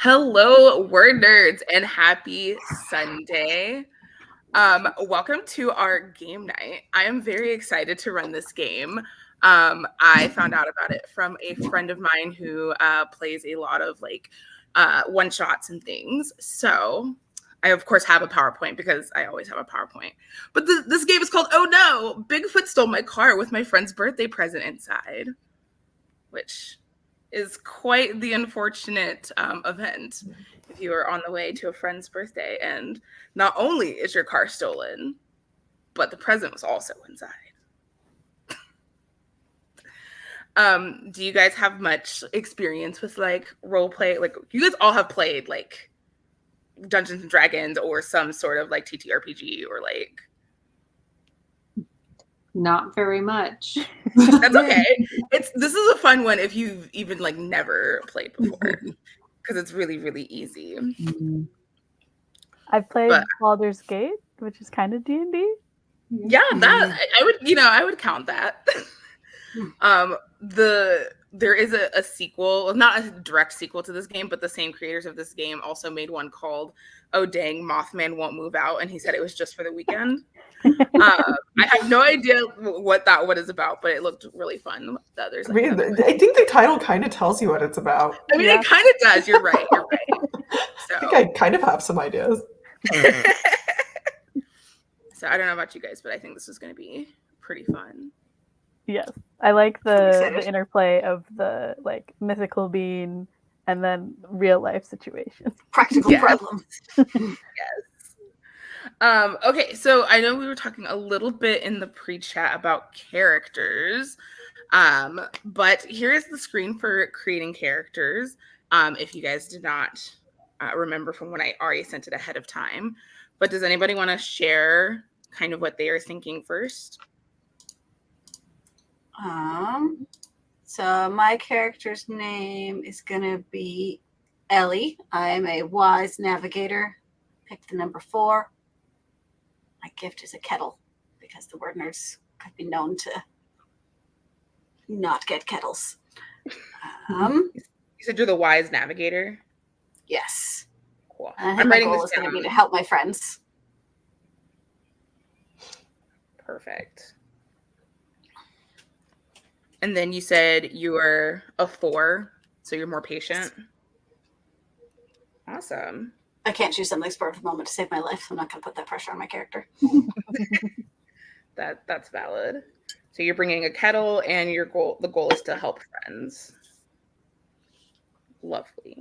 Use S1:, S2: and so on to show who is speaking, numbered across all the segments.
S1: Hello, word nerds, and happy Sunday. Welcome to our game night. I am very excited to run this game. I found out about it from a friend of mine who plays a lot of one shots and things. So I, of course, have a PowerPoint because I always have a PowerPoint. But this game is called Oh No! Bigfoot Stole My Car with my friend's birthday present inside, which is quite the unfortunate event if you are on the way to a friend's birthday and not only is your car stolen, but the present was also inside. Do you guys have much experience with role play? Like, you guys all have played Dungeons and Dragons or some sort of TTRPG or
S2: Not very much.
S1: That's okay. This is a fun one if you've even never played before, because it's really, really easy.
S3: I've played Baldur's Gate, which is kind of D&D.
S1: Yeah, that I would count that. There is a sequel, not a direct sequel to this game, but the same creators of this game also made one called Oh Dang, Mothman Won't Move Out, and he said it was just for the weekend. I have no idea what that one is about, but it looked really fun.
S4: I think the title kind of tells you what it's about.
S1: I mean, It kind of does. You're right. So.
S4: I think I kind of have some ideas.
S1: So I don't know about you guys, but I think this is going to be pretty fun.
S3: Yes, I like the interplay of the mythical being and then real life situations.
S2: Practical problems.
S1: Yes. Okay, so I know we were talking a little bit in the pre-chat about characters, but here is the screen for creating characters. If you guys did not remember from when I already sent it ahead of time, but does anybody want to share kind of what they are thinking first?
S2: So my character's name is gonna be Ellie. I am a wise navigator. Pick the number 4. My gift is a kettle because the word nerds could be known to not get kettles.
S1: You said you're the wise navigator?
S2: Yes.
S1: Cool.
S2: And I think my goal is going to be to help my friends.
S1: Perfect. And then you said you were a 4, so you're more patient. Awesome.
S2: I can't choose something spur of the moment to save my life, so I'm not going to put that pressure on my character.
S1: That's valid. So you're bringing a kettle, and the goal is to help friends. Lovely.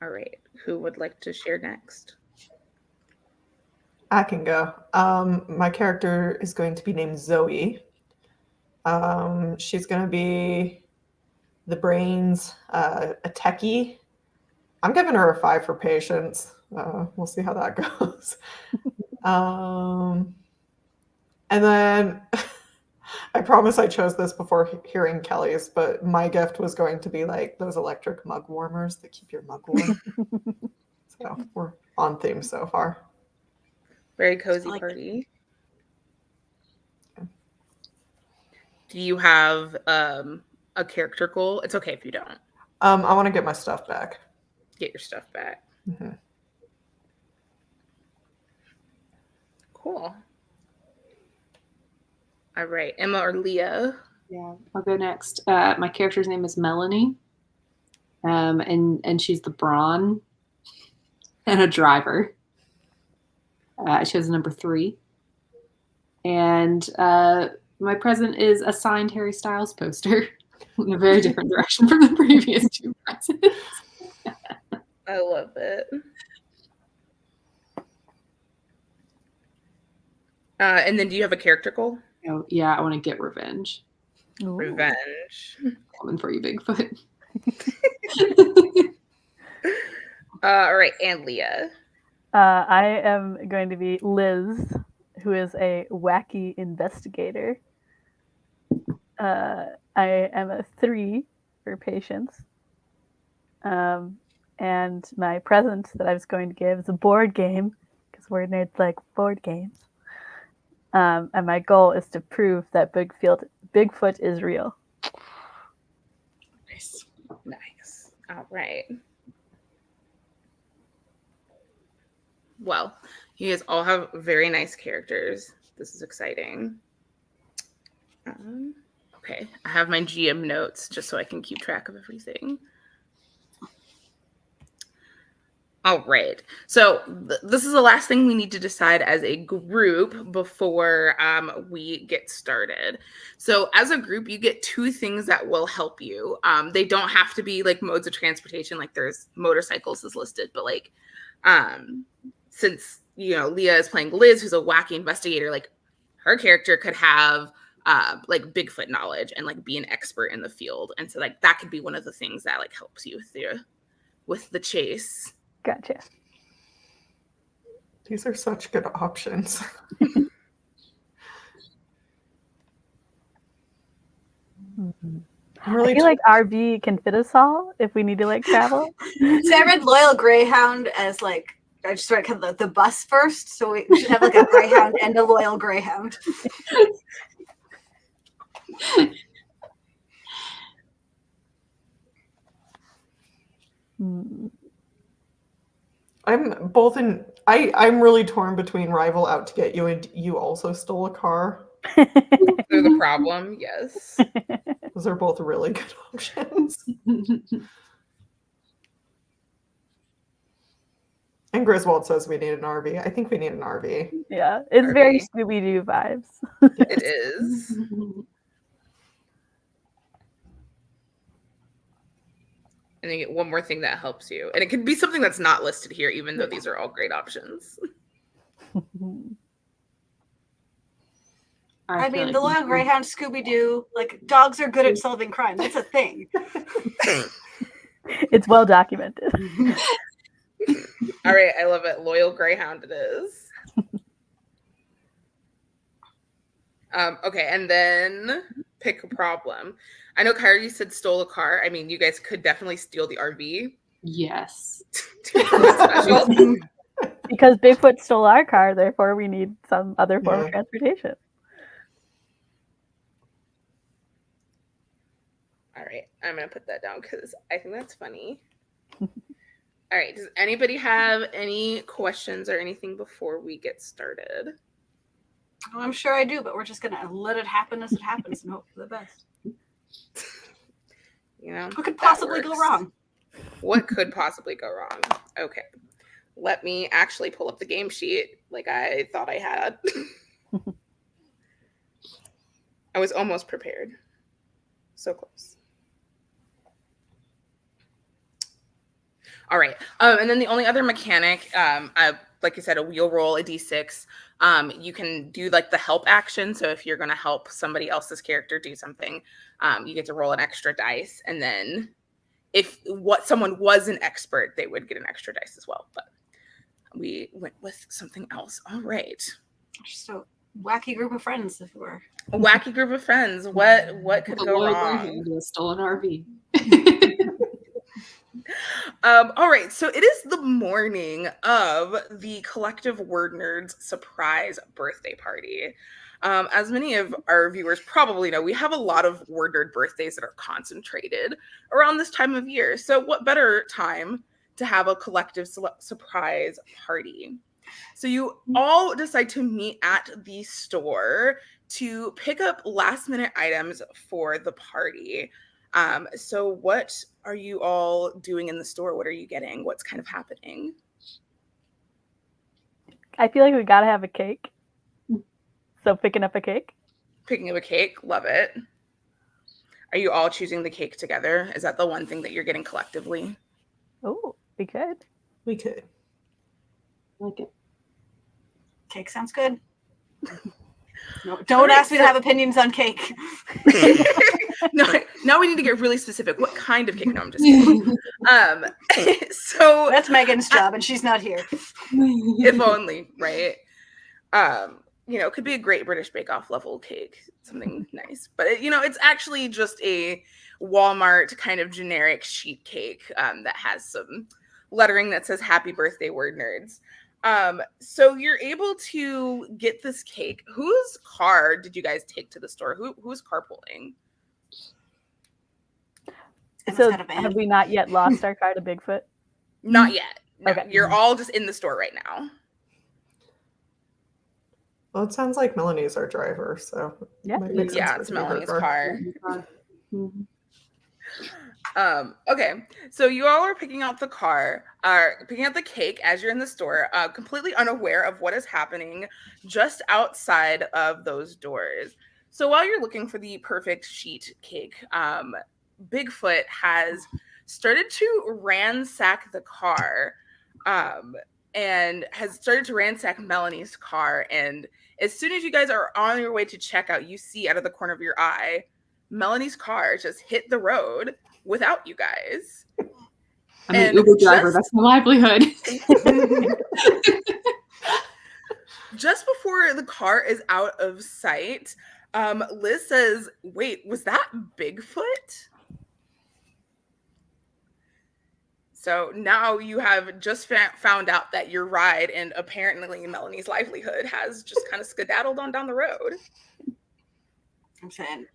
S1: All right. Who would like to share next?
S4: I can go. My character is going to be named Zoe. She's going to be the brains, a techie. I'm giving her a 5 for patience. We'll see how that goes. And then I promise I chose this before hearing Kelly's, but my gift was going to be those electric mug warmers that keep your mug warm. So we're on theme so far.
S1: Very cozy party. Do you have a character goal? It's okay if you don't.
S4: I want to get my stuff back.
S1: Get your stuff back.
S4: Mm-hmm.
S1: Cool. All right, Emma or Leah?
S2: Yeah, I'll go next. My character's name is Melanie, and she's the brawn and a driver. I chose number 3, and my present is a signed Harry Styles poster in a very different direction from the previous 2 presents.
S1: I love it. And then do you have a character goal?
S2: Oh, yeah, I want to get revenge.
S3: Ooh.
S1: Revenge.
S2: Coming for you, Bigfoot.
S1: All right, and Leah.
S3: I am going to be Liz, who is a wacky investigator. I am a 3 for patience. And my present that I was going to give is a board game, because we're nerds like board games. And my goal is to prove that Bigfoot is real.
S1: Nice. All right. Well, you guys all have very nice characters. This is exciting. Okay, I have my GM notes just so I can keep track of everything. All right. So this is the last thing we need to decide as a group before we get started. So as a group, you get two things that will help you. They don't have to be like modes of transportation, like there's motorcycles is listed, but like since Leah is playing Liz, who's a wacky investigator, like her character could have like Bigfoot knowledge and like be an expert in the field, and so like that could be one of the things that like helps you with the chase.
S3: Gotcha.
S4: These are such good options.
S3: I feel like RV can fit us all if we need to like travel.
S5: So I read Loyal Greyhound as like, I just read kind of the bus first, so we should have like a Greyhound and a Loyal Greyhound.
S4: I'm really torn between rival out to get you and you also stole a car.
S1: They're the problem, yes.
S4: Those are both really good options. And Griswold says we need an RV. I think we need an RV.
S3: Yeah, it's
S1: RV.
S3: very Scooby-Doo vibes.
S1: It is. And you get one more thing that helps you. And it could be something that's not listed here, even though these are all great options.
S5: I mean, the Loyal Greyhound, Scooby-Doo, like dogs are good at solving crime. That's a thing.
S3: It's well documented.
S1: All right, I love it. Loyal Greyhound it is. Okay, and then pick a problem. I know, Kyra, you said stole a car. I mean, you guys could definitely steal the RV.
S2: Yes.
S1: Special.
S3: Because Bigfoot stole our car, therefore we need some other form of transportation.
S1: All right, I'm going to put that down because I think that's funny. All right, does anybody have any questions or anything before we get started?
S5: Oh, I'm sure I do, but we're just going to let it happen as it happens and hope for the best. What could possibly go wrong?
S1: What could possibly go wrong? Okay. Let me actually pull up the game sheet like I thought I had. I was almost prepared. So close. All right. And then the only other mechanic, like I said, a wheel roll, a d6. You can do like the help action. So if you're going to help somebody else's character do something, you get to roll an extra dice. And then if someone was an expert, they would get an extra dice as well. But we went with something else. All right.
S5: Just a wacky group of friends, if it were.
S1: A wacky group of friends. What could go wrong?
S2: A stolen RV.
S1: All right, so it is the morning of the collective Word Nerds surprise birthday party. As many of our viewers probably know, we have a lot of Word Nerd birthdays that are concentrated around this time of year. So what better time to have a collective surprise party? So you all decide to meet at the store to pick up last minute items for the party. So what are you all doing in the store? What are you getting? What's kind of happening?
S3: I feel like we gotta have a cake. So picking up a cake.
S1: Picking up a cake, love it. Are you all choosing the cake together? Is that the one thing that you're getting collectively?
S3: Oh, we could.
S4: We could.
S2: Like it.
S5: Cake sounds good. No, don't ask me to have opinions on cake.
S1: No, now we need to get really specific. What kind of cake? No, I'm just kidding. So
S5: that's Megan's job, and she's not here.
S1: If only, right? It could be a Great British Bake Off level cake, something nice. But it's actually just a Walmart kind of generic sheet cake that has some lettering that says "Happy Birthday, Word Nerds." So you're able to get this cake. Whose car did you guys take to the store? Who's carpooling?
S3: So have we not yet lost our car to Bigfoot?
S1: Not yet. No,
S3: Okay.
S1: You're all just in the store right now.
S4: Well, it sounds like Melanie's our driver, so
S3: Yeah.
S4: it might make sense
S1: Yeah,
S4: for it
S1: it's
S4: to be her
S1: Melanie's car.
S2: Mhm.
S1: Okay, so you all are picking out the car, picking out the cake as you're in the store, completely unaware of what is happening just outside of those doors. So while you're looking for the perfect sheet cake, Bigfoot has started to ransack the car, and has started to ransack Melanie's car. And as soon as you guys are on your way to checkout, you see out of the corner of your eye, Melanie's car just hit the road without you guys.
S2: I'm an Uber driver. That's my livelihood.
S1: Just before the car is out of sight, Liz says, "Wait, was that Bigfoot?" So now you have just found out that your ride and apparently Melanie's livelihood has just kind of skedaddled on down the road.
S5: I'm saying,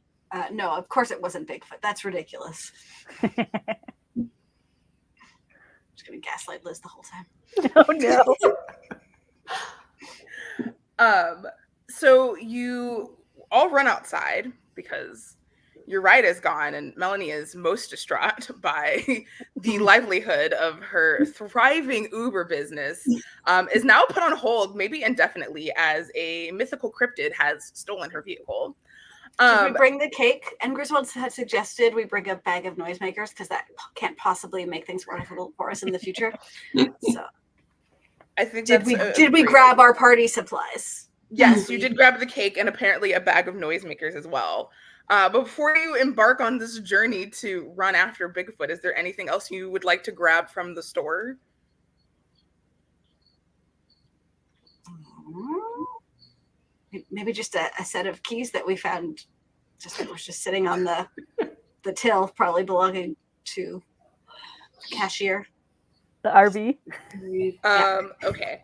S5: no, of course it wasn't Bigfoot. That's ridiculous. Just gonna gaslight Liz the whole time.
S3: Oh no.
S1: So you all run outside because your ride is gone and Melanie is most distraught by the livelihood of her thriving Uber business, is now put on hold, maybe indefinitely, as a mythical cryptid has stolen her vehicle.
S5: Should we bring the cake? And Griswold had suggested we bring a bag of noisemakers because that can't possibly make things more difficult for us in the future. So
S1: I think
S5: did we grab our party supplies?
S1: Yes, you did grab the cake and apparently a bag of noisemakers as well. But before you embark on this journey to run after Bigfoot, is there anything else you would like to grab from the store?
S5: Maybe just a set of keys that we found, that was just sitting on the till, probably belonging to the cashier.
S3: The RV.
S1: Okay.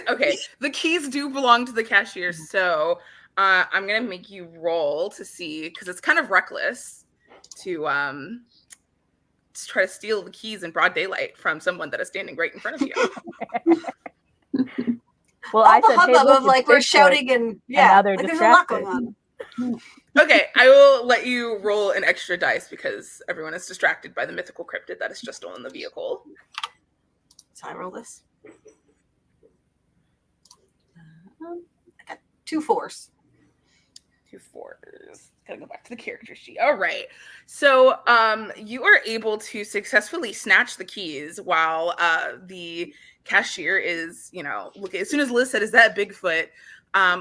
S1: Okay. The keys do belong to the cashier, so I'm gonna make you roll to see, because it's kind of reckless to try to steal the keys in broad daylight from someone that is standing right in front of you.
S3: Well,
S5: all
S3: I
S5: the
S3: said,
S5: hubbub
S3: hey, look,
S5: of like we're shouting and
S3: now they're
S5: like there's a lot
S3: distracted.
S5: going on.
S1: Okay, I will let you roll an extra dice because everyone is distracted by the mythical cryptid that has just stolen the vehicle.
S5: So I roll this. I got 2 4s.
S1: 2 4s. Gotta go back to the character sheet. All right. So you are able to successfully snatch the keys while the cashier is, looking. As soon as Liz said, "Is that Bigfoot?"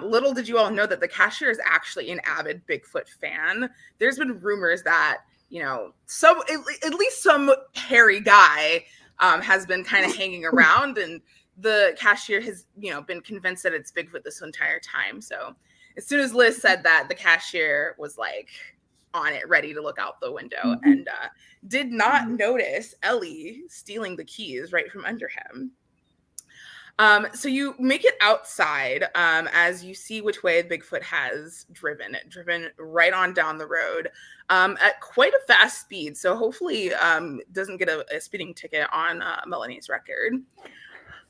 S1: Little did you all know that the cashier is actually an avid Bigfoot fan. There's been rumors that, at least some hairy guy has been kind of hanging around, and the cashier has, been convinced that it's Bigfoot this entire time. So as soon as Liz said that, the cashier was like on it, ready to look out the window, and did not notice Ellie stealing the keys right from under him. So you make it outside as you see which way Bigfoot has driven right on down the road at quite a fast speed. So hopefully doesn't get a speeding ticket on Melanie's record.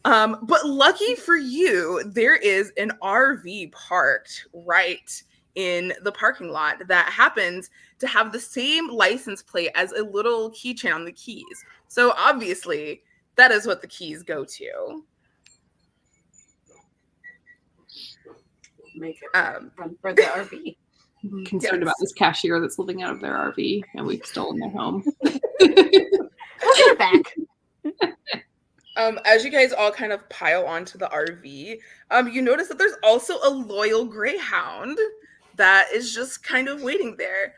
S1: But lucky for you, there is an RV parked right in the parking lot that happens to have the same license plate as a little keychain on the keys. So obviously that is what the keys go to.
S5: Make it run for the RV.
S2: Concerned about this cashier that's living out of their RV and we've stolen their home.
S5: We'll get it back.
S1: As you guys all kind of pile onto the RV, you notice that there's also a loyal greyhound that is just kind of waiting there.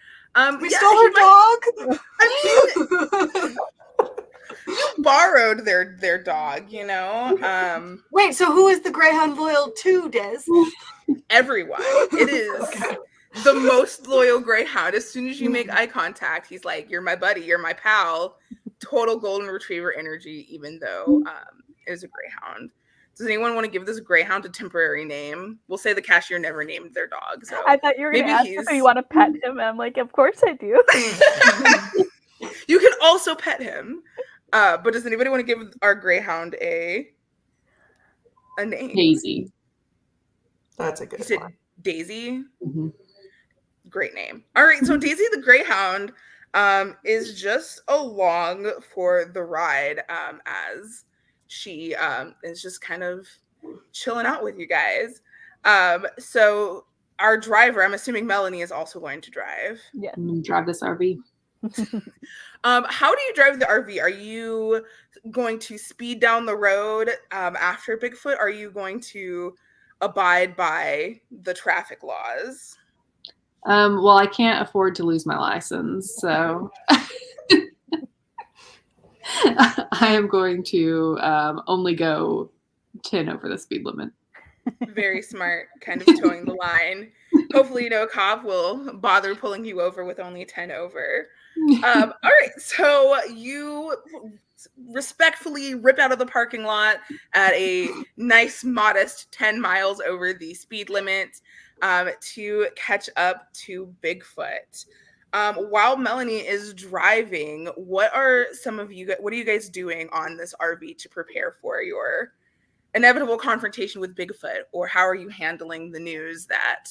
S5: We stole her dog.
S1: You borrowed their dog,
S5: Wait, so who is the greyhound loyal to, Des?
S1: Everyone. It is the most loyal greyhound. As soon as you make eye contact, he's like, "You're my buddy, you're my pal." Total golden retriever energy, even though it is a greyhound. Does anyone want to give this greyhound a temporary name? We'll say the cashier never named their dog. So
S3: I thought you were going to ask if you want to pet him. And I'm like, of course I do.
S1: You can also pet him. But does anybody want to give our greyhound a name?
S2: Daisy.
S4: That's a good
S1: You said
S4: one.
S1: Daisy?
S2: Mhm.
S1: Great name. All right, so Daisy the Greyhound is just along for the ride as she is just kind of chilling out with you guys. So our driver, I'm assuming Melanie, is also going to drive.
S3: Yes.
S2: I'm gonna drive this RV.
S1: How do you drive the RV? Are you going to speed down the road after Bigfoot? Are you going to abide by the traffic laws?
S2: Well, I can't afford to lose my license, so I am going to only go 10 over the speed limit.
S1: Very smart, kind of towing the line. Hopefully, no cop will bother pulling you over with only 10 over. All right, so you respectfully rip out of the parking lot at a nice, modest 10 miles over the speed limit to catch up to Bigfoot. While Melanie is driving, what are you guys doing on this RV to prepare for your inevitable confrontation with Bigfoot? Or how are you handling the news that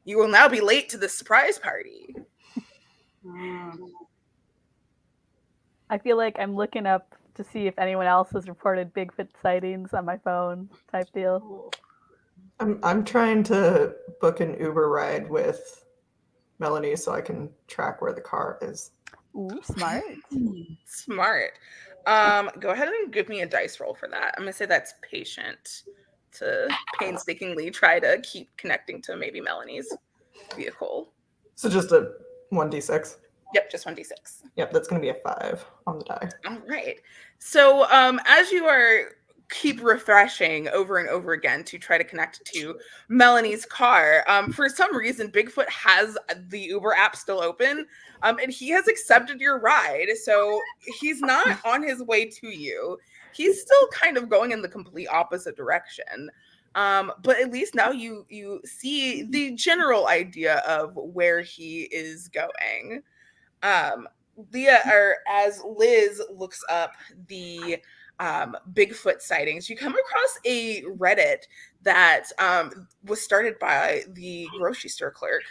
S1: you will now be late to the surprise party?
S3: I feel like I'm looking up to see if anyone else has reported Bigfoot sightings on my phone type deal.
S4: I'm trying to book an Uber ride with Melanie so I can track where the car is.
S3: Ooh, smart.
S1: Smart. Go ahead and give me a dice roll for that. I'm gonna say that's patient to painstakingly try to keep connecting to maybe Melanie's vehicle.
S4: So just a 1d6.
S1: Yep, just 1d6.
S4: Yep, that's going to be a 5 on the die.
S1: All right. So as you are keep refreshing over and over again to try to connect to Melanie's car, for some reason Bigfoot has the Uber app still open, and he has accepted your ride. So he's not on his way to you. He's still kind of going in the complete opposite direction. But at least now you see the general idea of where he is going. As Liz looks up the Bigfoot sightings, you come across a Reddit that was started by the grocery store clerk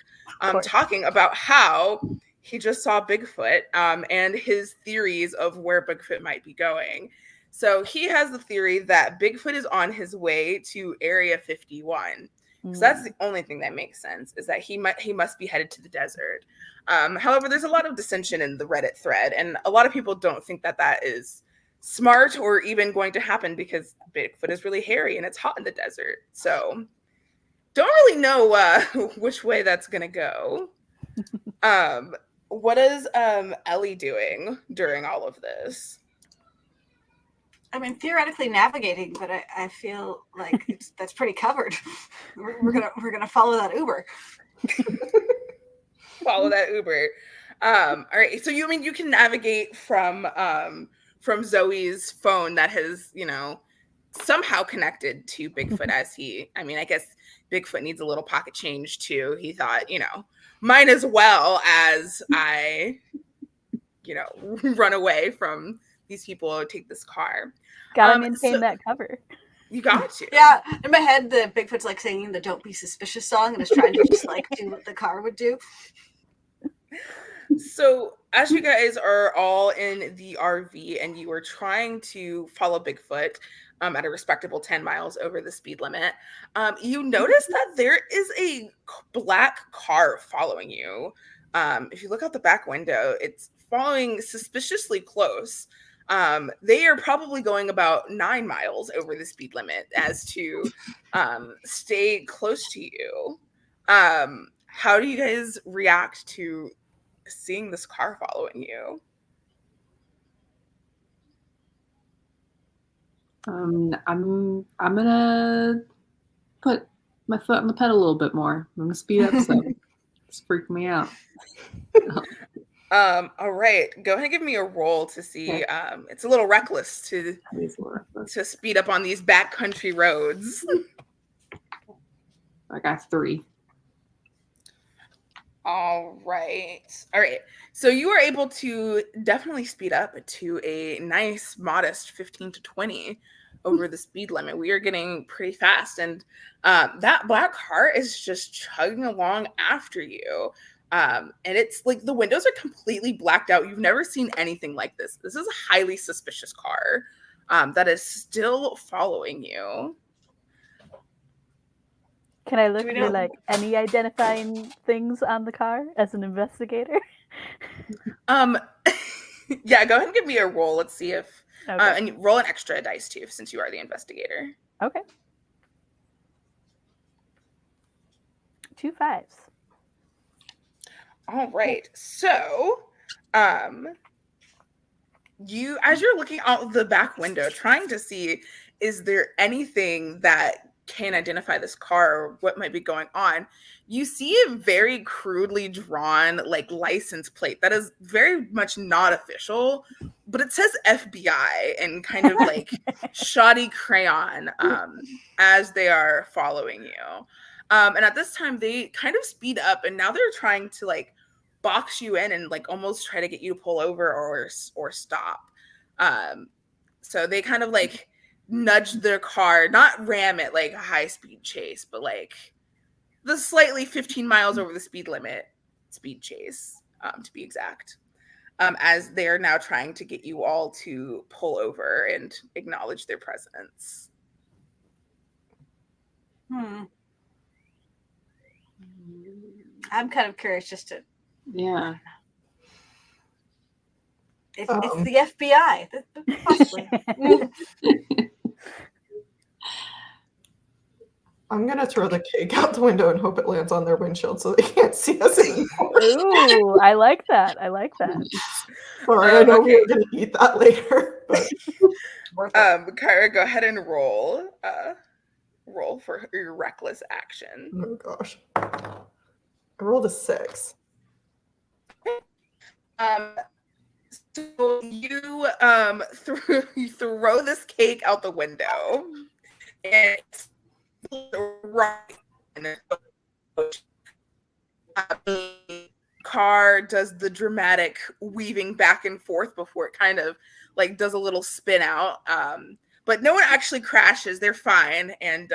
S1: talking about how he just saw Bigfoot and his theories of where Bigfoot might be going. So he has the theory that Bigfoot is on his way to Area 51. So that's the only thing that makes sense, is that he must be headed to the desert. However, there's a lot of dissension in the Reddit thread, and a lot of people don't think that that is smart or even going to happen because Bigfoot is really hairy and it's hot in the desert. So don't really know which way that's going to go. What is Ellie doing during all of this?
S5: I mean, theoretically navigating, but I feel like that's pretty covered. We're gonna follow that Uber.
S1: Follow that Uber. All right. So you can navigate from Zoe's phone that has somehow connected to Bigfoot I guess Bigfoot needs a little pocket change too. He thought might as well as I run away from these people or take this car.
S3: Gotta maintain that cover.
S1: You got to.
S5: Yeah, in my head, the Bigfoot's like singing the "Don't Be Suspicious" song and is trying to just like do what the car would do.
S1: So as you guys are all in the RV and you are trying to follow Bigfoot at a respectable 10 miles over the speed limit, you notice that there is a black car following you. If you look out the back window, it's following suspiciously close. They are probably going about 9 miles over the speed limit as to stay close to you. How do you guys react to seeing this car following you?
S2: I'm gonna put my foot on the pedal a little bit more. I'm gonna speed up some. It's freaking me out.
S1: All right, go ahead and give me a roll to see.
S2: Okay.
S1: It's a little reckless to speed up on these backcountry roads.
S2: I got 3.
S1: All right. So you are able to definitely speed up to a nice, modest 15 to 20 over the speed limit. We are getting pretty fast, and that black car is just chugging along after you. And it's like the windows are completely blacked out. You've never seen anything like this. This is a highly suspicious car that is still following you.
S3: Can I look
S5: we
S3: for
S5: know-
S3: like any identifying things on the car as an investigator?
S1: Yeah, go ahead and give me a roll. Let's see if
S3: Okay.
S1: and roll an extra dice too, since you are the investigator.
S3: Okay. 2 5s.
S1: All right. So, you, as you're looking out the back window, trying to see, is there anything that can identify this car or what might be going on, you see a very crudely drawn like license plate that is very much not official, but it says FBI in kind of like shoddy crayon as they are following you. And at this time, they kind of speed up, and now they're trying to like box you in and like almost try to get you to pull over or stop. So they kind of like nudge their car, not ram it like a high speed chase, but like the slightly 15 miles over the speed limit speed chase, to be exact. As they are now trying to get you all to pull over and acknowledge their presence.
S5: I'm kind of curious just to.
S2: Yeah.
S5: It's the FBI. Possibly.
S4: I'm going to throw the cake out the window and hope it lands on their windshield so they can't see us anymore.
S3: Ooh, I like that. I like that.
S4: Sorry, I know we're going to eat that later. But
S1: Kyra, go ahead and roll for your reckless action.
S4: oh gosh. I rolled a 6.
S1: So you you throw this cake out the window, and it's right. The car does the dramatic weaving back and forth before it kind of like does a little spin out. But no one actually crashes. They're fine. And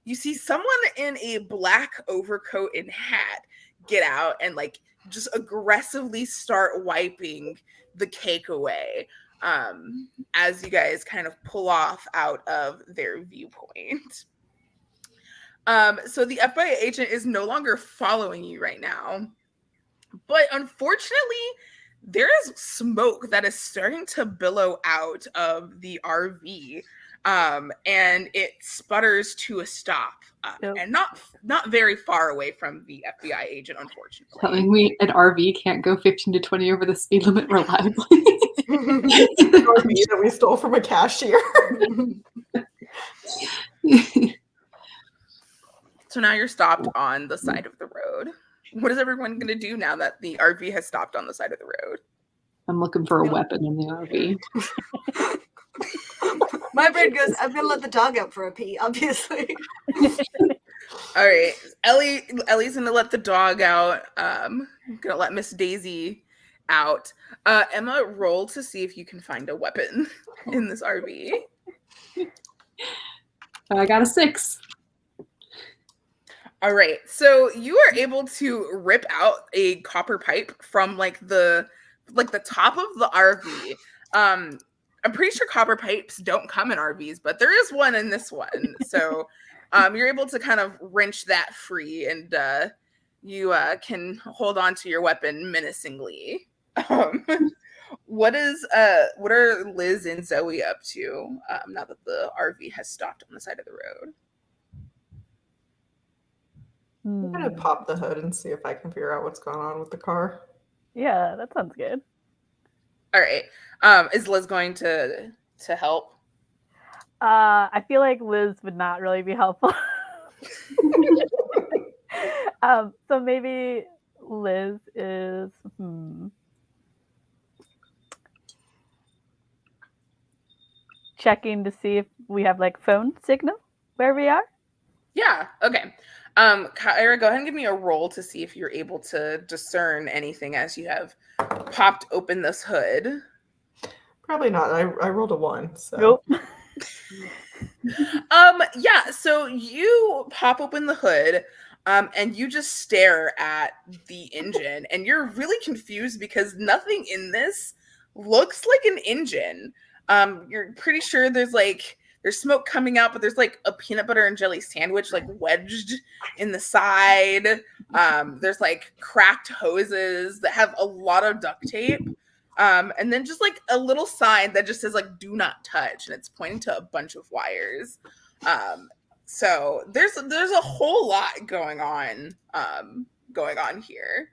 S1: you see someone in a black overcoat and hat get out and like just aggressively start wiping the cake away as you guys kind of pull off out of their viewpoint. So the FBI agent is no longer following you right now, but unfortunately there is smoke that is starting to billow out of the RV, and it sputters to a stop, and not very far away from the FBI agent, unfortunately.
S2: Telling me an RV can't go 15 to 20 over the speed limit reliably.
S4: The RV that we stole from a cashier.
S1: So now you're stopped on the side of the road. What is everyone going to do now that the RV has stopped on the side of the road?
S2: I'm looking for a weapon in the RV.
S5: My brain goes, I'm going to let the dog out for a pee, obviously.
S1: All right. Ellie's going to let the dog out. Going to let Miss Daisy out. Emma, roll to see if you can find a weapon in this RV.
S2: I got a 6.
S1: All right. So you are able to rip out a copper pipe from like the top of the RV. I'm pretty sure copper pipes don't come in RVs, but there is one in this one. So you're able to kind of wrench that free, and you can hold on to your weapon menacingly. What are Liz and Zoe up to now that the RV has stopped on the side of the road?
S4: I'm going to pop the hood and see if I can figure out what's going on with the car.
S3: Yeah, that sounds good.
S1: All right. Is Liz going to help?
S3: I feel like Liz would not really be helpful. So maybe Liz is checking to see if we have like phone signal where we are.
S1: Yeah. Okay. Kyra, go ahead and give me a roll to see if you're able to discern anything as you have popped open this hood.
S4: Probably not. I rolled a 1. So.
S3: Nope.
S1: Yeah, so you pop open the hood, and you just stare at the engine, and you're really confused because nothing in this looks like an engine. You're pretty sure there's smoke coming out, but there's like a peanut butter and jelly sandwich like wedged in the side. There's like cracked hoses that have a lot of duct tape. And then just like a little sign that just says like "Do not touch," and it's pointing to a bunch of wires. So there's a whole lot going on here.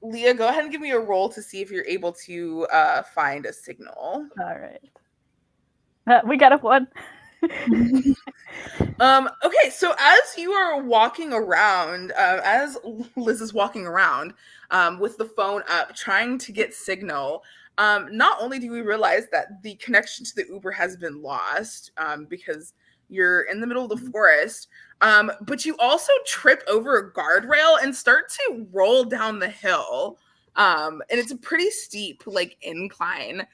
S1: Leah, go ahead and give me a roll to see if you're able to find a signal.
S3: All right. We got a 1.
S1: Okay, so as you are walking around, as Liz is walking around with the phone up, trying to get signal, not only do we realize that the connection to the Uber has been lost because you're in the middle of the forest, but you also trip over a guardrail and start to roll down the hill. And it's a pretty steep, like, incline.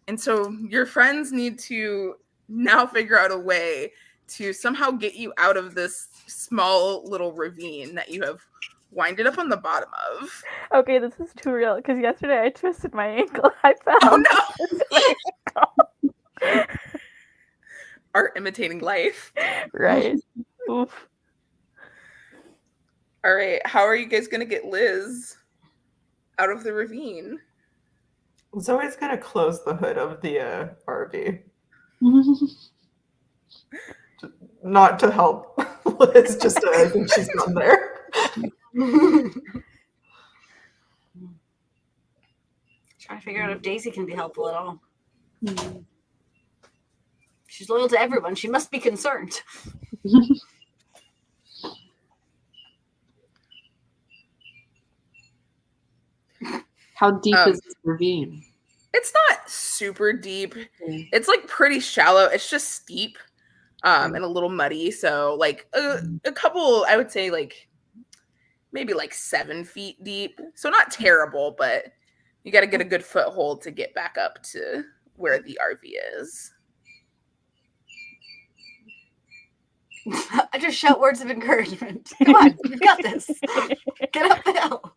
S1: And so your friends need to now figure out a way to somehow get you out of this small little ravine that you have winded up on the bottom of.
S3: Okay, this is too real because yesterday I twisted my ankle. I fell.
S1: Oh no! Art imitating life.
S3: Right. Oof.
S1: All right, how are you guys gonna get Liz out of the ravine?
S4: Zoe's gonna close the hood of the RV. Not to help Liz, just I think she's done there.
S5: Trying to figure out if Daisy can be helpful at all. She's loyal to everyone. She must be concerned.
S2: How deep is this ravine?
S1: It's not super deep. It's like pretty shallow. It's just steep and a little muddy. So like a couple, I would say like maybe like 7 feet deep. So not terrible, but you got to get a good foothold to get back up to where the RV is.
S5: I just shout words of encouragement. Come on, you got this. Get up the hill.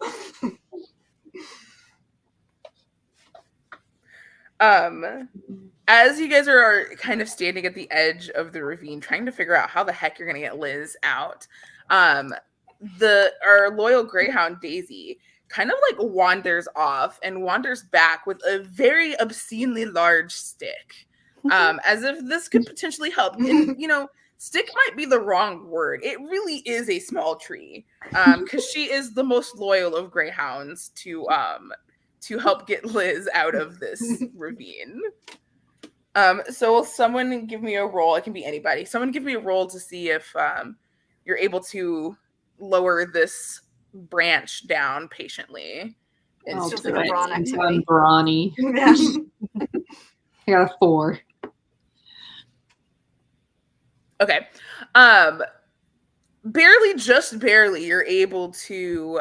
S1: As you guys are kind of standing at the edge of the ravine, trying to figure out how the heck you're gonna get Liz out, our loyal greyhound Daisy kind of like wanders off and wanders back with a very obscenely large stick, as if this could potentially help. And stick might be the wrong word. It really is a small tree, because she is the most loyal of greyhounds to help get Liz out of this ravine. So will someone give me a roll? It can be anybody. Someone give me a roll to see if you're able to lower this branch down patiently.
S5: It's just like a brawn activity.
S2: I'm brawny.
S5: Yeah.
S2: I got a 4.
S1: Okay. Just barely, you're able to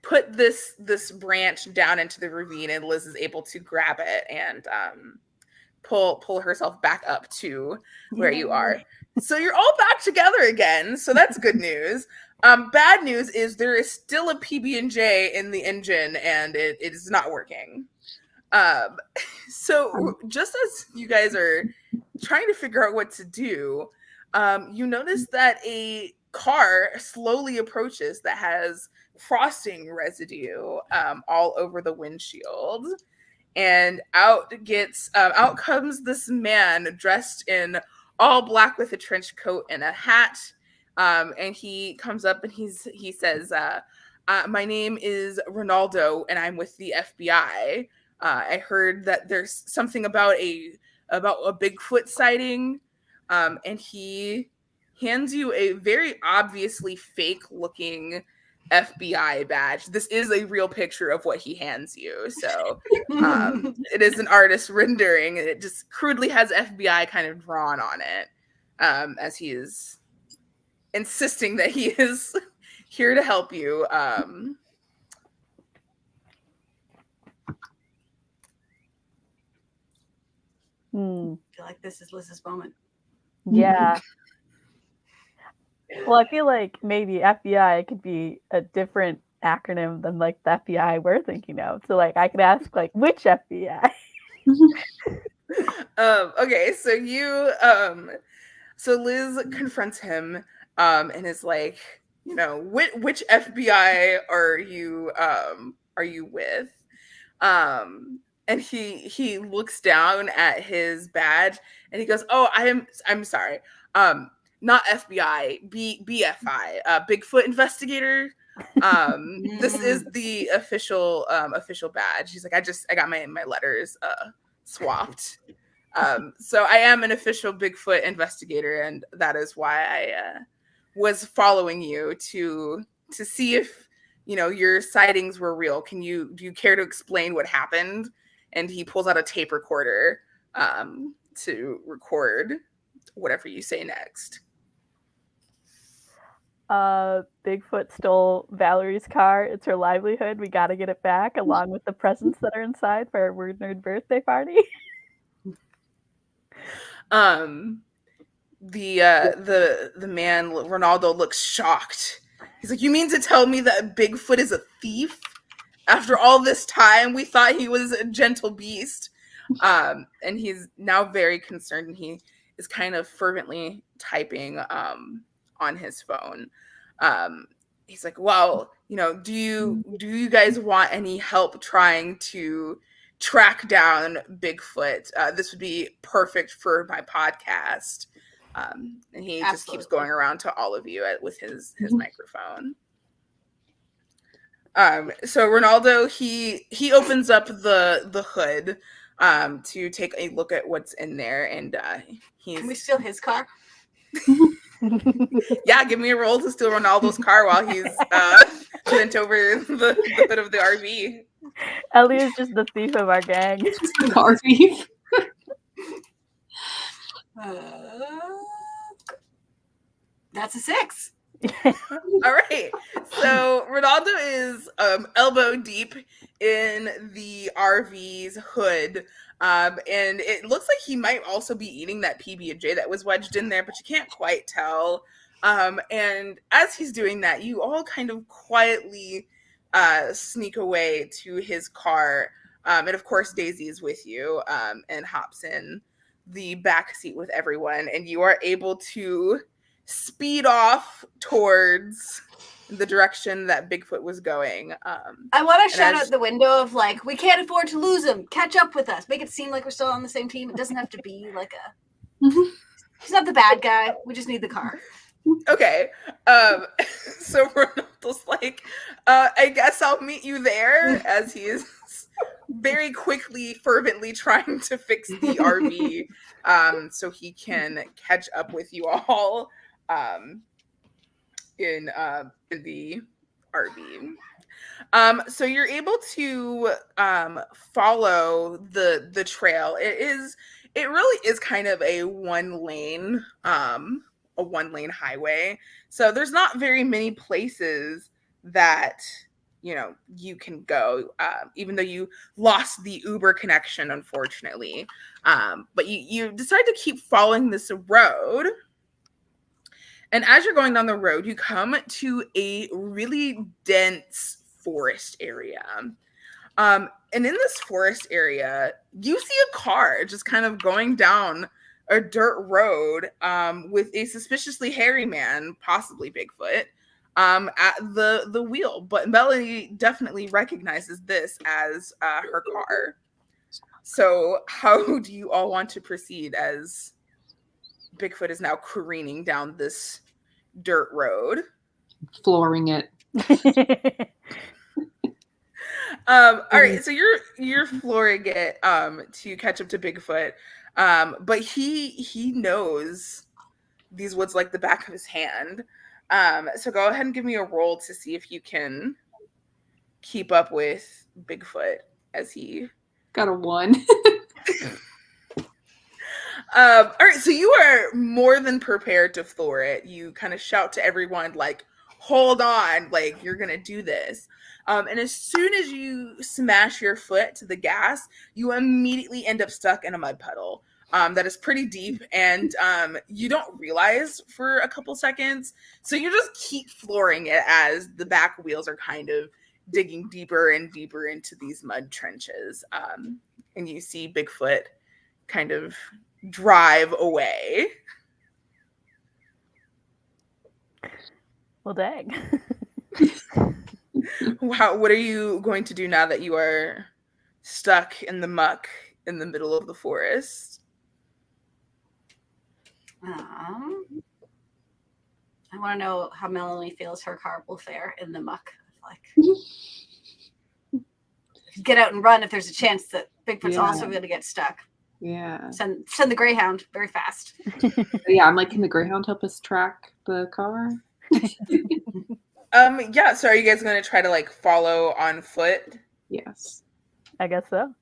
S1: put this branch down into the ravine, and Liz is able to grab it and pull herself back up to where you are. So you're all back together again. So that's good news. Bad news is there is still a PB&J in the engine, and it is not working. So just as you guys are trying to figure out what to do, you notice that a car slowly approaches that has frosting residue all over the windshield, and out comes this man dressed in all black with a trench coat and a hat, and he comes up and he says, my name is Ronaldo and I'm with the FBI. I heard that there's something about a Bigfoot sighting, and he hands you a very obviously fake looking FBI badge. This is a real picture of what he hands you. So it is an artist rendering, and it just crudely has FBI kind of drawn on it, as he is insisting that he is here to help you.
S5: I feel like this is Liz's moment.
S3: Yeah. Well, I feel like maybe FBI could be a different acronym than like the FBI we're thinking of. So like I could ask like which FBI?
S1: Okay, so so Liz confronts him and is like, you know, which FBI are you with? And he looks down at his badge and he goes, "Oh, I'm sorry. Not FBI, BFI, Bigfoot investigator. This is the official badge." He's like, I got my letters swapped. So I am an official Bigfoot investigator, and that is why I was following you to see if your sightings were real. Do you care to explain what happened? And he pulls out a tape recorder to record whatever you say next.
S3: Bigfoot stole Valerie's car. It's her livelihood. We got to get it back, along with the presents that are inside for our WordNerd birthday party.
S1: The man Ronaldo looks shocked. He's like, "You mean to tell me that Bigfoot is a thief? After all this time, we thought he was a gentle beast." And he's now very concerned, and he is kind of fervently typing on his phone. He's like, "Well, do you guys want any help trying to track down Bigfoot? This would be perfect for my podcast." And he just keeps going around to all of you with his microphone. So Ronaldo, he opens up the hood to take a look at what's in there, and
S5: Can we steal his car?
S1: Yeah, give me a roll to steal Ronaldo's car while he's bent over the hood of the RV.
S3: Ellie is just the thief of our gang.
S2: RV.
S5: That's a 6.
S1: All right. So Ronaldo is elbow deep in the RV's hood. And it looks like he might also be eating that PB&J that was wedged in there, but you can't quite tell. And as he's doing that, you all kind of quietly sneak away to his car. And of course, Daisy is with you and hops in the back seat with everyone. And you are able to speed off towards the direction that Bigfoot was going.
S5: I want to shout out the window of like, we can't afford to lose him. Catch up with us. Make it seem like we're still on the same team. It doesn't have to be like he's not the bad guy. We just need the car.
S1: Okay. So Ronaldo's like, I guess I'll meet you there, as he is very quickly, fervently trying to fix the RV so he can catch up with you all in the RV. So you're able to follow the trail. It really is kind of a one lane highway. So there's not very many places that you can go, even though you lost the Uber connection, unfortunately. But you decide to keep following this road. And as you're going down the road, you come to a really dense forest area. And in this forest area, you see a car just kind of going down a dirt road with a suspiciously hairy man, possibly Bigfoot, at the wheel. But Melanie definitely recognizes this as her car. So how do you all want to proceed as Bigfoot is now careening down this dirt road?
S2: Flooring it.
S1: All right, so you're flooring it to catch up to Bigfoot. But he knows these woods like the back of his hand. So go ahead and give me a roll to see if you can keep up with Bigfoot as he
S2: got a 1.
S1: All right, so you are more than prepared to floor it. You kind of shout to everyone, like, hold on, like, you're going to do this. And as soon as you smash your foot to the gas, you immediately end up stuck in a mud puddle. that is pretty deep, and you don't realize for a couple seconds. So you just keep flooring it as the back wheels are kind of digging deeper and deeper into these mud trenches. And you see Bigfoot kind of drive away.
S3: Well, dang.
S1: Wow, what are you going to do now that you are stuck in the muck in the middle of the forest?
S5: I want to know how Melanie feels her car will fare in the muck. Like, get out and run if there's a chance that Bigfoot's also going to get stuck.
S2: Yeah.
S5: Send the Greyhound very fast.
S2: Yeah, I'm like, can the Greyhound help us track the car?
S1: Yeah, so are you guys going to try to like follow on foot?
S2: Yes.
S3: I guess so.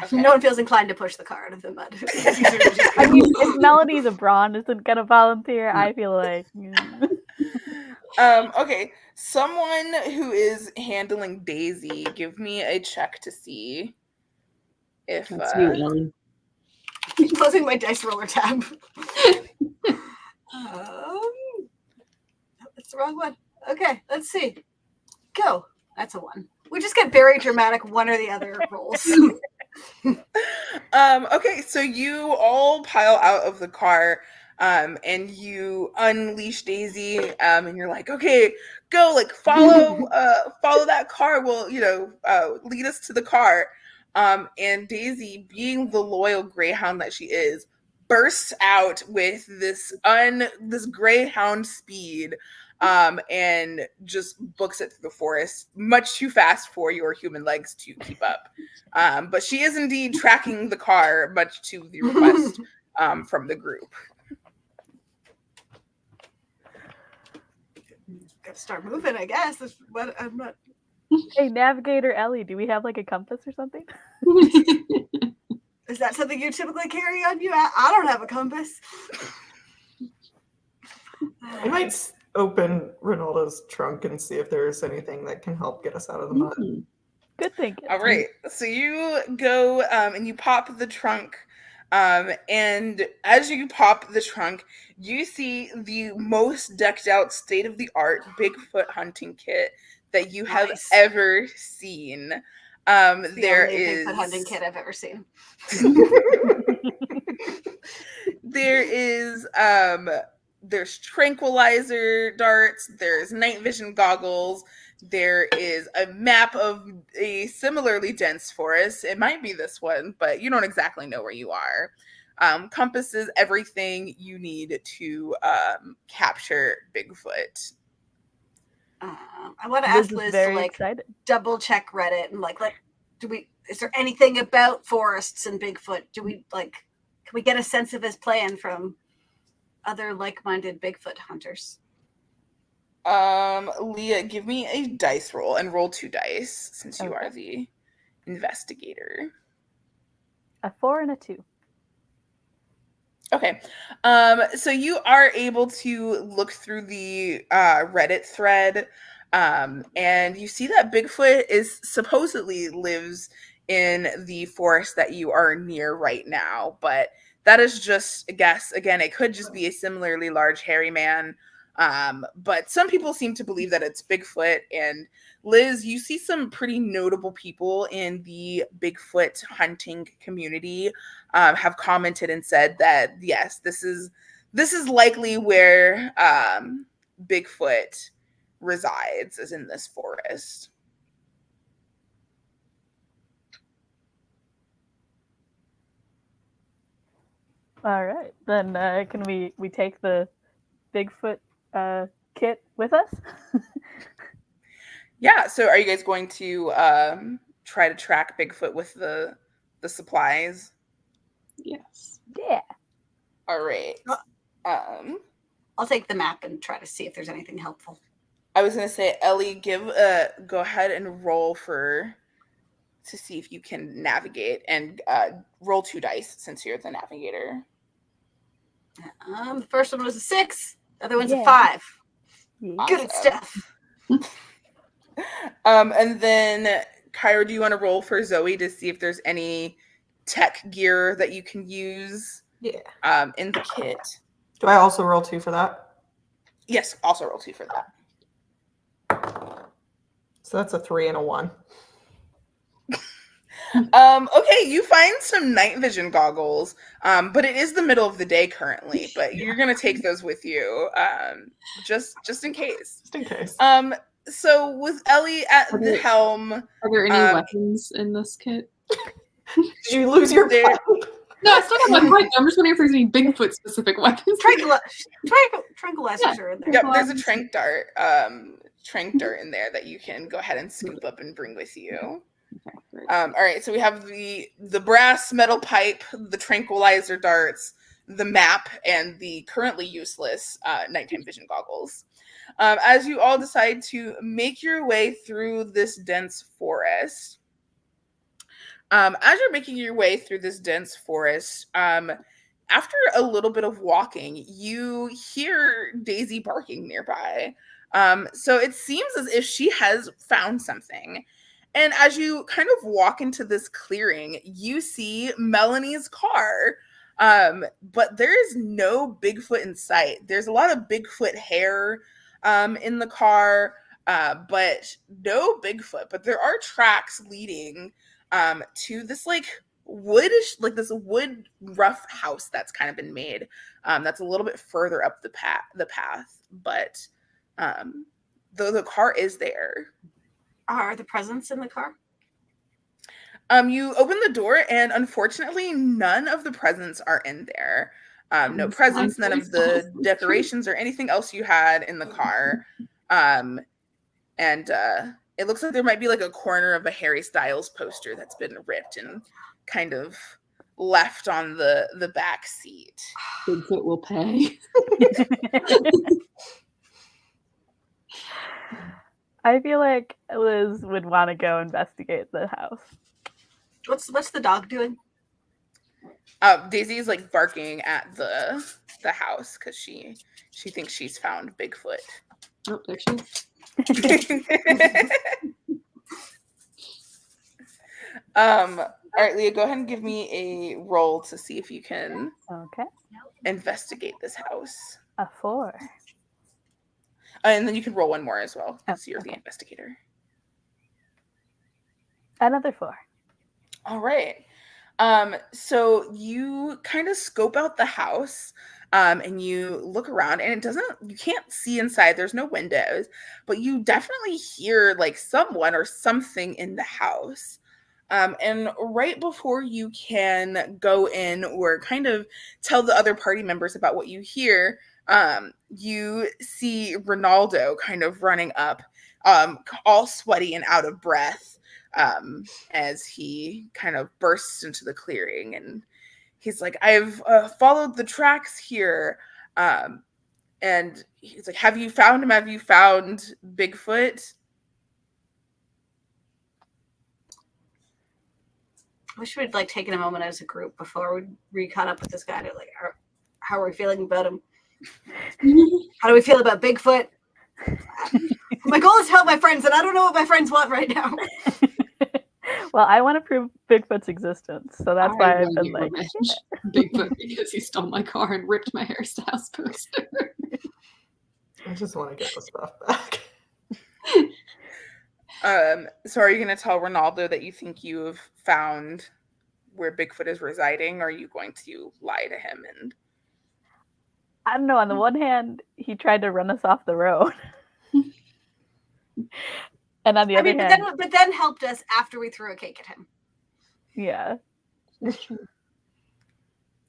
S1: Okay.
S5: No one feels inclined to push the car out of the mud.
S3: I mean, if Melody the Brawn isn't gonna volunteer, I feel like.
S1: Okay, someone who is handling Daisy, give me a check to see if
S2: That's you, Ellie.
S5: Closing my dice roller tab. That's the wrong one. Okay, let's see. Go. That's a 1. We just get very dramatic one or the other rolls.
S1: Okay, so you all pile out of the car, and you unleash Daisy, and you're like, okay, go, like follow that car. Will lead us to the car. And Daisy, being the loyal Greyhound that she is, bursts out with this Greyhound speed. And just books it through the forest, much too fast for your human legs to keep up. But she is indeed tracking the car, much to the request from the group.
S5: Gotta start moving, I guess. But I'm not.
S3: Hey, Navigator Ellie, do we have like a compass or something?
S5: Is that something you typically carry on you? I don't have a compass.
S4: We might open Ronaldo's trunk and see if there's anything that can help get us out of the mud.
S3: Good thinking.
S1: All right, so you go and you pop the trunk, and as you pop the trunk, you see the most decked out, state-of-the-art Bigfoot hunting kit that you have ever seen. There is
S5: Bigfoot hunting kit I've ever seen.
S1: There is there's tranquilizer darts, there's night vision goggles, there is a map of a similarly dense forest. It might be this one, but you don't exactly know where you are. Compasses, everything you need to capture Bigfoot.
S5: I want to ask Liz to like double check Reddit and like is there anything about forests and Bigfoot? Can we get a sense of his plan from other like-minded Bigfoot hunters?
S1: Leah, give me a dice roll and roll 2 dice since you are the investigator.
S3: A 4 and a 2.
S1: Okay. So you are able to look through the Reddit thread, and you see that Bigfoot supposedly lives in the forest that you are near right now, but that is just a guess. Again, it could just be a similarly large hairy man. But some people seem to believe that it's Bigfoot. And Liz, you see some pretty notable people in the Bigfoot hunting community have commented and said that, yes, this is likely where Bigfoot resides, is in this forest.
S3: All right, then can we take the Bigfoot kit with us?
S1: Yeah, so are you guys going to try to track Bigfoot with the supplies?
S2: Yes.
S3: Yeah.
S1: All right.
S5: I'll take the map and try to see if there's anything helpful.
S1: I was going to say, Ellie, go ahead and roll to see if you can navigate, and roll 2 dice since you're the navigator.
S5: The first one was a 6. The other one's a 5.
S1: Yeah.
S5: Good at stuff.
S1: And then, Kyra, do you want to roll for Zoe to see if there's any tech gear that you can use in the kit.
S4: Do I also roll 2 for that?
S1: Yes, also roll 2 for that.
S4: So that's a 3 and a 1.
S1: Okay, you find some night vision goggles, but it is the middle of the day currently, but you're gonna take those with you, just in case.
S4: Just in case.
S1: So with Ellie at the helm,
S2: are there any weapons in this kit?
S4: Did you lose your pipe?
S2: No, I still got my pipe. I'm just wondering if there's any Bigfoot specific weapons.
S5: Tranquilizers are in there.
S1: Yep, there's a trank dart in there that you can go ahead and scoop up and bring with you.
S2: Okay, great.
S1: All right, so we have the brass metal pipe, the tranquilizer darts, the map, and the currently useless nighttime vision goggles. As you all decide to make your way through this dense forest, as you're making your way through this dense forest, after a little bit of walking, you hear Daisy barking nearby. So it seems as if she has found something. And as you kind of walk into this clearing, you see Melanie's car. But there is no Bigfoot in sight. There's a lot of Bigfoot hair in the car, but no Bigfoot. But there are tracks leading to this this wood rough house that's kind of been made. That's a little bit further up the path, but the car is there.
S5: Are the presents in the car?
S1: You open the door, and unfortunately, none of the presents are in there. No presents, none of the decorations or anything else you had in the car. And it looks like there might be like a corner of a Harry Styles poster that's been ripped and kind of left on the back seat.
S2: Bigfoot will pay.
S3: I feel like Liz would want to go investigate the house.
S5: What's the dog doing?
S1: Daisy's like barking at the house because she thinks she's found Bigfoot.
S2: Oh, there she is.
S1: All right, Leah, go ahead and give me a roll to see if you can investigate this house.
S3: A 4.
S1: And then you can roll one more as well, because you're the investigator.
S3: Another 4.
S1: All right. So you kind of scope out the house, and you look around, and you can't see inside. There's no windows, but you definitely hear like someone or something in the house. And right before you can go in or kind of tell the other party members about what you hear, you see Ronaldo kind of running up, all sweaty and out of breath, as he kind of bursts into the clearing, and he's like, I've followed the tracks here. And he's like, have you found him? Have you found Bigfoot?
S5: I wish we'd like taken a moment as a group before we caught up with this guy to like, how are we feeling about him? How do we feel about Bigfoot? My goal is to help my friends, and I don't know what my friends want right now.
S3: Well, I want to prove Bigfoot's existence, so that's why I've been like
S2: Bigfoot because he stole my car and ripped my hairstyles poster.
S4: I just want to get the stuff back.
S1: So are you going to tell Ronaldo that you think you have found where Bigfoot is residing, or are you going to lie to him? And
S3: I don't know. On the one hand, he tried to run us off the road. And on the other hand...
S5: But then helped us after we threw a cake at him.
S3: Yeah.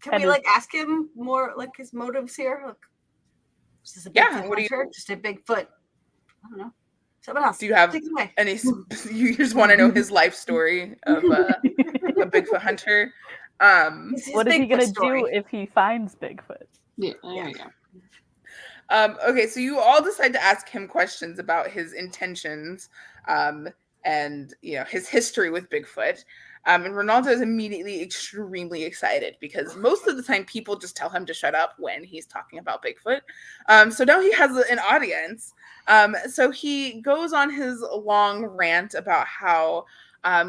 S5: Can we ask him more his motives here? Look, is this a Bigfoot hunter? Just a Bigfoot? I don't know. Someone else.
S1: Do you have any? You just want to know his life story of a Bigfoot hunter.
S3: What is he gonna do if he finds Bigfoot?
S2: Yeah, there you
S1: go. Okay, so you all decide to ask him questions about his intentions, and his history with Bigfoot. And Ronaldo is immediately extremely excited because most of the time people just tell him to shut up when he's talking about Bigfoot. So now he has an audience. So he goes on his long rant about how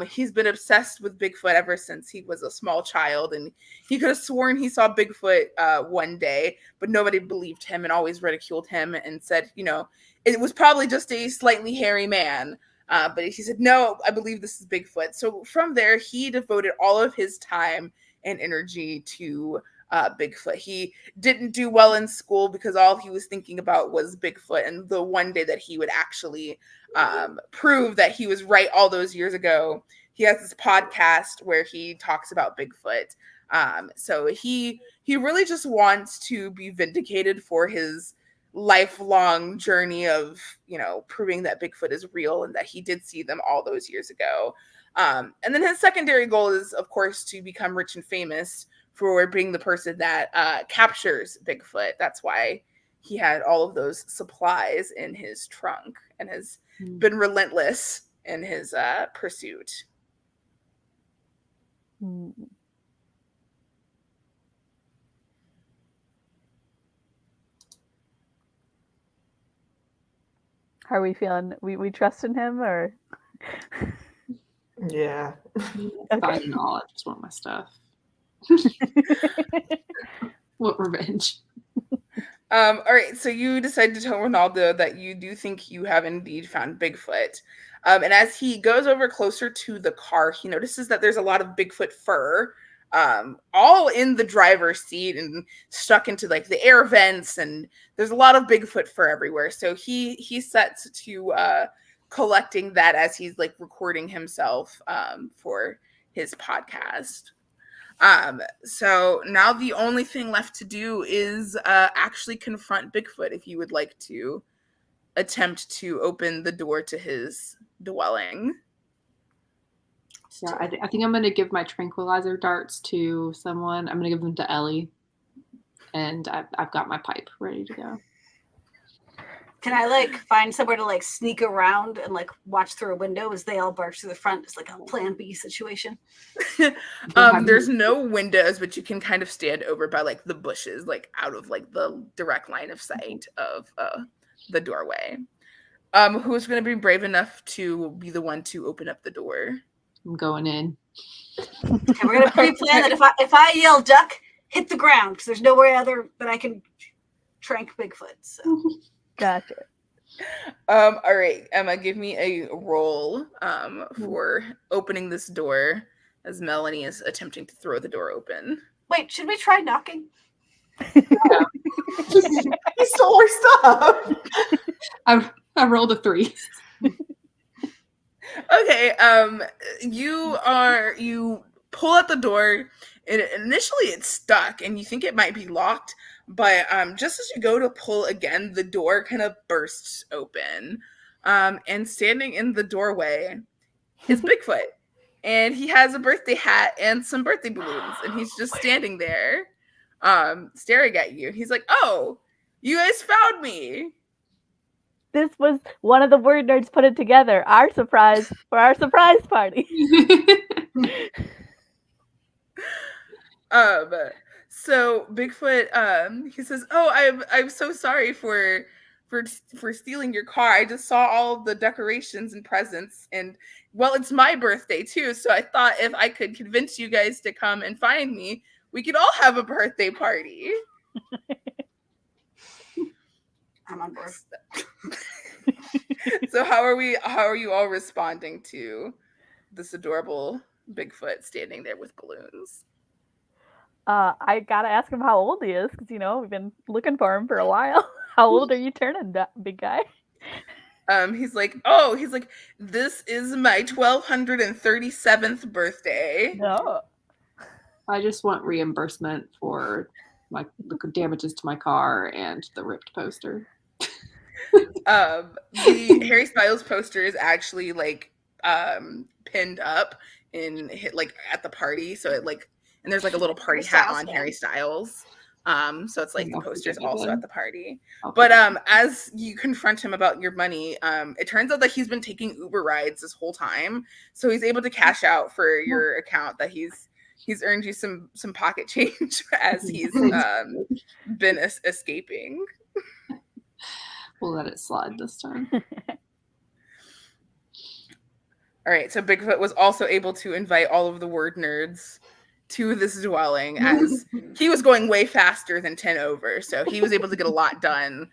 S1: He's been obsessed with Bigfoot ever since he was a small child, and he could have sworn he saw Bigfoot one day, but nobody believed him and always ridiculed him and said, it was probably just a slightly hairy man. But he said, no, I believe this is Bigfoot. So from there, he devoted all of his time and energy to Bigfoot. He didn't do well in school because all he was thinking about was Bigfoot. And the one day that he would actually prove that he was right all those years ago, he has this podcast where he talks about Bigfoot. So he really just wants to be vindicated for his lifelong journey of, proving that Bigfoot is real and that he did see them all those years ago. And then his secondary goal is, of course, to become rich and famous for being the person that captures Bigfoot. That's why he had all of those supplies in his trunk and has been relentless in his pursuit.
S3: How are we feeling? We trust in him, or?
S4: Yeah.
S2: Okay. Fine and all. I just want my stuff. What revenge?
S1: All right, so you decide to tell Ronaldo that you do think you have indeed found Bigfoot. And as he goes over closer to the car, he notices that there's a lot of Bigfoot fur all in the driver's seat and stuck into like the air vents, and there's a lot of Bigfoot fur everywhere. So he sets to collecting that as he's like recording himself for his podcast. So now the only thing left to do is actually confront Bigfoot if you would like to attempt to open the door to his dwelling.
S2: Yeah, I think I'm going to give my tranquilizer darts to someone. I'm going to give them to Ellie. And I've got my pipe ready to go.
S5: Can I find somewhere to sneak around and watch through a window as they all barge through the front? It's like a plan B situation.
S1: There's no windows, but you can kind of stand over by the bushes, out of the direct line of sight of the doorway. Who's going to be brave enough to be the one to open up the door?
S2: I'm going in.
S5: Okay, we're gonna pre-plan that if I yell duck, hit the ground because there's nowhere other that I can trank Bigfoot. So.
S3: Gotcha.
S1: All right, Emma, give me a roll for opening this door as Melanie is attempting to throw the door open.
S5: Wait, should we try knocking?
S4: You stole our stuff.
S2: I rolled a 3.
S1: Okay, you pull at the door, and initially it's stuck, and you think it might be locked, but just as you go to pull again, the door kind of bursts open, and standing in the doorway is Bigfoot, and he has a birthday hat and some birthday balloons, and he's just standing there, staring at you. He's like, "Oh, you guys found me."
S3: This was one of the word nerds put it together. Our surprise for our surprise party.
S1: So Bigfoot, he says, "Oh, I'm so sorry for stealing your car. I just saw all of the decorations and presents, and well, it's my birthday too. So I thought if I could convince you guys to come and find me, we could all have a birthday party."
S5: I'm on board.
S1: So how are you all responding to this adorable Bigfoot standing there with balloons?
S3: I gotta ask him how old he is because we've been looking for him for a while. How old are you turning, big guy?
S1: He's like, this is my 1237th birthday.
S3: No.
S2: I just want reimbursement for the damages to my car and the ripped poster.
S1: The Harry Styles poster is actually pinned up in at the party, so it and there's a little party hat on Harry Styles. So it's the poster's also at the party. But as you confront him about your money, it turns out that he's been taking Uber rides this whole time, so he's able to cash out for your account. That he's earned you some pocket change as he's been escaping.
S2: We'll let it slide this time.
S1: All All right, so Bigfoot was also able to invite all of the word nerds to this dwelling, as he was going way faster than 10 over. So he was able to get a lot done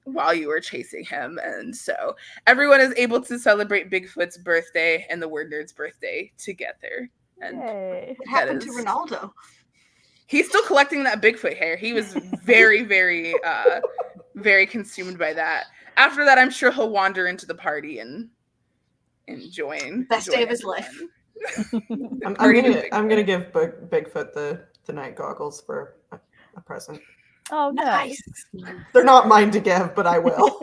S1: while you were chasing him. And so everyone is able to celebrate Bigfoot's birthday and the word nerd's birthday together. And
S3: Yay.
S5: What happened to Ronaldo?
S1: He's still collecting that Bigfoot hair. He was very, very, very consumed by that. After that, I'm sure he'll wander into the party and join.
S5: Best day of his life.
S4: I'm gonna give Bigfoot the night goggles for a present.
S3: Oh, nice.
S4: They're not mine to give, but I will.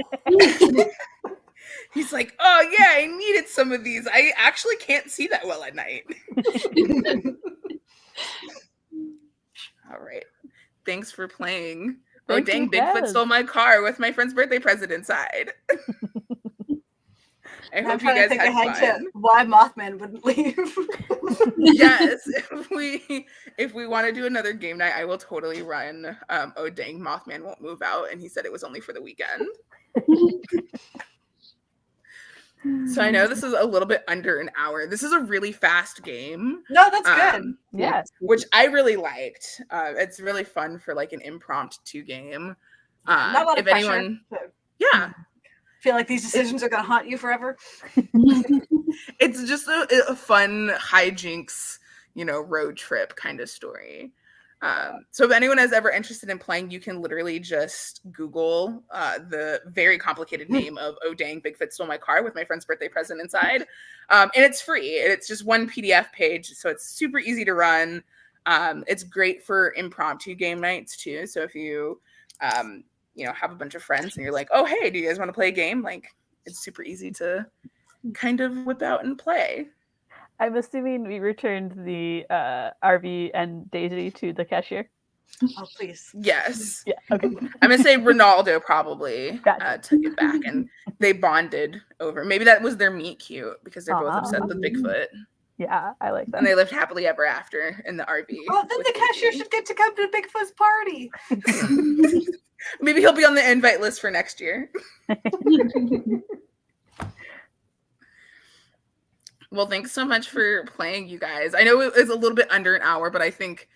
S1: He's like, oh yeah, I needed some of these. I actually can't see that well at night. All right. Thanks for playing. Oh dang, Bigfoot stole my car with my friend's birthday present inside. I hope you guys had fun.
S5: Why Mothman wouldn't leave?
S1: Yes, if we want to do another game night, I will totally run. Oh dang, Mothman won't move out, and he said it was only for the weekend. So I know this is a little bit under an hour. This is a really fast game.
S5: No, that's good.
S3: Yeah,
S1: which I really liked. It's really fun for like an impromptu game.
S5: Not a lot of pressure.
S1: Anyone, yeah.
S5: Feel like these decisions are going to haunt you forever.
S1: It's just a fun hijinks, road trip kind of story. So if anyone is ever interested in playing, you can literally just Google the very complicated name of Oh Dang, Bigfoot Stole My Car with my friend's birthday present inside. And it's free. It's just one PDF page, so it's super easy to run. It's great for impromptu game nights too. So if you have a bunch of friends and you're like, oh, hey, do you guys want to play a game? Like, it's super easy to kind of whip out and play.
S3: I'm assuming we returned the RV and Daisy to the cashier.
S5: Oh, please.
S1: Yes.
S3: Yeah. Okay.
S1: I'm going to say Ronaldo probably took it back, and they bonded over. Maybe that was their meet cute because they're both obsessed with Bigfoot.
S3: Yeah, I like that.
S1: And they lived happily ever after in the RV.
S5: Well, then the cashier should get to come to Bigfoot's party.
S1: Maybe he'll be on the invite list for next year. Well, thanks so much for playing, you guys. I know it was a little bit under an hour, but I think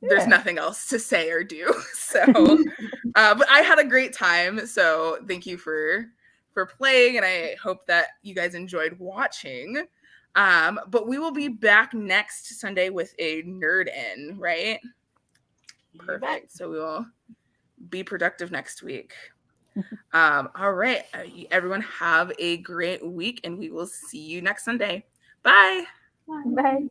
S1: there's nothing else to say or do. So, but I had a great time. So thank you for playing, and I hope that you guys enjoyed watching. But we will be back next Sunday with a Nerd In, right? Perfect. So we will be productive next week. All right. Everyone have a great week, and we will see you next Sunday. Bye.
S3: Bye.